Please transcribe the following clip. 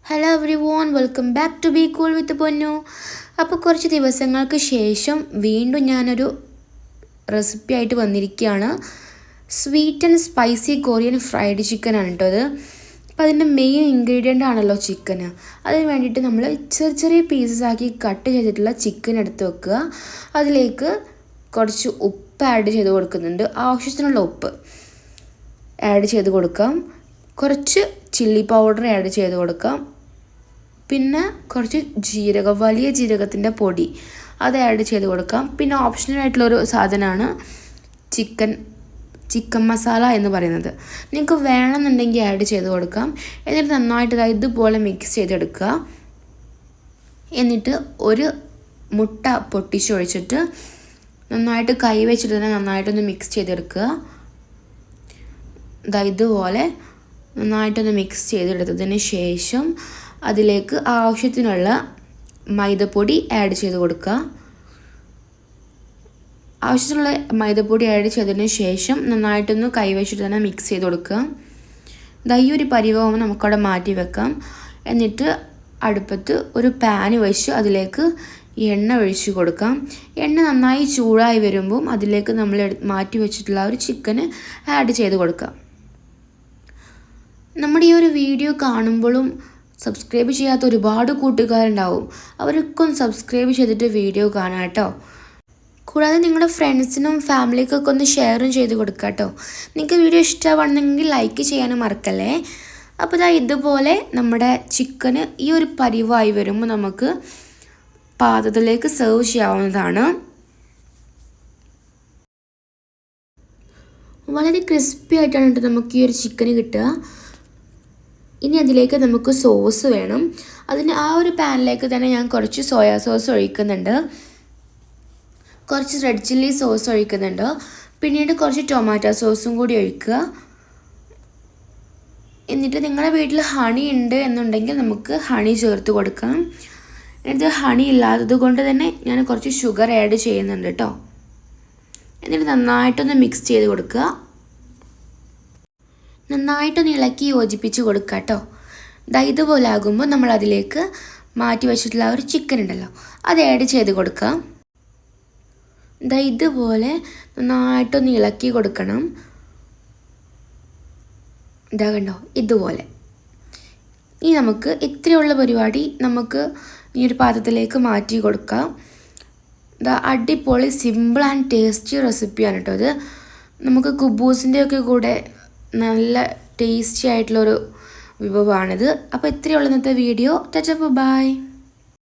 Hello everyone, welcome back to be cool with Ponnu. അപ്പോൾ കുറച്ച് ദിവസങ്ങൾക്ക് ശേഷം വീണ്ടും ഞാനൊരു റെസിപ്പി ആയിട്ട് വന്നിരിക്കുകയാണ്. Sweet and spicy Korean fried ചിക്കനാണ് കേട്ടോ അത്. അപ്പോൾ അതിൻ്റെ മെയിൻ ഇൻഗ്രീഡിയൻ്റ് ആണല്ലോ ചിക്കന്. അതിന് വേണ്ടിയിട്ട് നമ്മൾ ചെറിയ ചെറിയ പീസസ് ആക്കി കട്ട് ചെയ്തിട്ടുള്ള ചിക്കൻ എടുത്ത് വെക്കുക. അതിലേക്ക് കുറച്ച് ഉപ്പ് ആഡ് ചെയ്ത് കൊടുക്കുന്നുണ്ട്, ആവശ്യത്തിനുള്ള ഉപ്പ് ആഡ് ചെയ്ത് കൊടുക്കാം. കുറച്ച് ചില്ലി പൗഡർ ആഡ് ചെയ്ത് കൊടുക്കാം. പിന്നെ കുറച്ച് ജീരകം, വലിയ ജീരകത്തിൻ്റെ പൊടി അത് ആഡ് ചെയ്ത് കൊടുക്കാം. പിന്നെ ഓപ്ഷണൽ ആയിട്ടുള്ളൊരു സാധനമാണ് ചിക്കൻ മസാല എന്ന് പറയുന്നത്. നിങ്ങൾക്ക് വേണമെന്നുണ്ടെങ്കിൽ ആഡ് ചെയ്ത് കൊടുക്കാം. എന്നിട്ട് നന്നായിട്ട് ഇതുപോലെ മിക്സ് ചെയ്തെടുക്കുക. എന്നിട്ട് ഒരു മുട്ട പൊട്ടിച്ചൊഴിച്ചിട്ട് നന്നായിട്ട് കൈ വെച്ചിട്ട് തന്നെ നന്നായിട്ടൊന്ന് മിക്സ് ചെയ്തെടുക്കുക. ഇതുപോലെ നന്നായിട്ടൊന്ന് മിക്സ് ചെയ്തെടുത്തതിന് ശേഷം അതിലേക്ക് ആവശ്യത്തിനുള്ള മൈദപ്പൊടി ആഡ് ചെയ്ത് കൊടുക്കുക. ആവശ്യത്തിനുള്ള മൈദപ്പൊടി ആഡ് ചെയ്തതിന് ശേഷം നന്നായിട്ടൊന്ന് കൈവച്ചിട്ട് തന്നെ മിക്സ് ചെയ്ത് കൊടുക്കുക. ഈ ഒരു പരിവം നമുക്കവിടെ മാറ്റി വെക്കാം. എന്നിട്ട് അടുപ്പത്ത് ഒരു പാന് വെച്ച് അതിലേക്ക് എണ്ണ ഒഴിച്ച് കൊടുക്കാം. എണ്ണ നന്നായി ചൂടായി വരുമ്പം അതിലേക്ക് നമ്മൾ മാറ്റി വെച്ചിട്ടുള്ള ഒരു ചിക്കന് ആഡ് ചെയ്ത് കൊടുക്കാം. നമ്മുടെ ഈ ഒരു വീഡിയോ കാണുമ്പോഴും സബ്സ്ക്രൈബ് ചെയ്യാത്ത ഒരുപാട് കൂട്ടുകാരുണ്ടാവും. അവരൊക്കെ ഒന്ന് സബ്സ്ക്രൈബ് ചെയ്തിട്ട് വീഡിയോ കാണാം കേട്ടോ. കൂടാതെ നിങ്ങളുടെ ഫ്രണ്ട്സിനും ഫാമിലിക്കൊക്കെ ഒന്ന് ഷെയറും ചെയ്ത് കൊടുക്കുക കേട്ടോ. നിങ്ങൾക്ക് വീഡിയോ ഇഷ്ടമാണെങ്കിൽ ലൈക്ക് ചെയ്യാനും മറക്കല്ലേ. അപ്പോൾ ഇതുപോലെ നമ്മുടെ ചിക്കന് ഈ ഒരു പരിവായി വരുമ്പോൾ നമുക്ക് പാത്രത്തിലേക്ക് സെർവ് ചെയ്യാവുന്നതാണ്. വളരെ ക്രിസ്പി ആയിട്ടാണ് കേട്ടോ നമുക്ക് ഈ ഒരു ചിക്കന് കിട്ടുക. ഇനി അതിലേക്ക് നമുക്ക് സോസ് വേണം. അതിന് ആ ഒരു പാനിലേക്ക് തന്നെ ഞാൻ കുറച്ച് സോയാ സോസ് ഒഴിക്കുന്നുണ്ട്, കുറച്ച് റെഡ് ചില്ലി സോസ് ഒഴിക്കുന്നുണ്ട്, പിന്നീട് കുറച്ച് ടൊമാറ്റോ സോസും കൂടി ഒഴിക്കുക. എന്നിട്ട് നിങ്ങളുടെ വീട്ടിൽ ഹണി ഉണ്ട് എന്നുണ്ടെങ്കിൽ നമുക്ക് ഹണി ചേർത്ത് കൊടുക്കാം. എന്നിട്ട് ഹണി ഇല്ലാത്തത് കൊണ്ട് തന്നെ ഞാൻ കുറച്ച് ഷുഗർ ആഡ് ചെയ്യുന്നുണ്ട് കേട്ടോ. എന്നിട്ട് നന്നായിട്ടൊന്ന് മിക്സ് ചെയ്ത് കൊടുക്കുക. നന്നായിട്ടൊന്ന് ഇളക്കി യോജിപ്പിച്ച് കൊടുക്കുക കേട്ടോ. ഇതുപോലെ ആകുമ്പോൾ നമ്മൾ അതിലേക്ക് മാറ്റി വെച്ചിട്ടുള്ള ഒരു ചിക്കൻ ഉണ്ടല്ലോ അത് ആഡ് ചെയ്ത് കൊടുക്കാം. ഇതുപോലെ നന്നായിട്ടൊന്ന് ഇളക്കി കൊടുക്കണം. കണ്ടോ, ഇതുപോലെ. ഇനി നമുക്ക് ഇത്രയുള്ള പരിപാടി നമുക്ക് ഈ ഒരു പാത്രത്തിലേക്ക് മാറ്റി കൊടുക്കാം. അടിപൊളി സിമ്പിൾ ആൻഡ് ടേസ്റ്റി റെസിപ്പിയാണ് കേട്ടോ ഇത്. നമുക്ക് കുബൂസിൻ്റെയൊക്കെ കൂടെ നല്ല ടേസ്റ്റി ആയിട്ടുള്ളൊരു വിഭവമാണിത്. അപ്പോൾ ഇത്രയുള്ള ഇന്നത്തെ വീഡിയോ. ബൈ.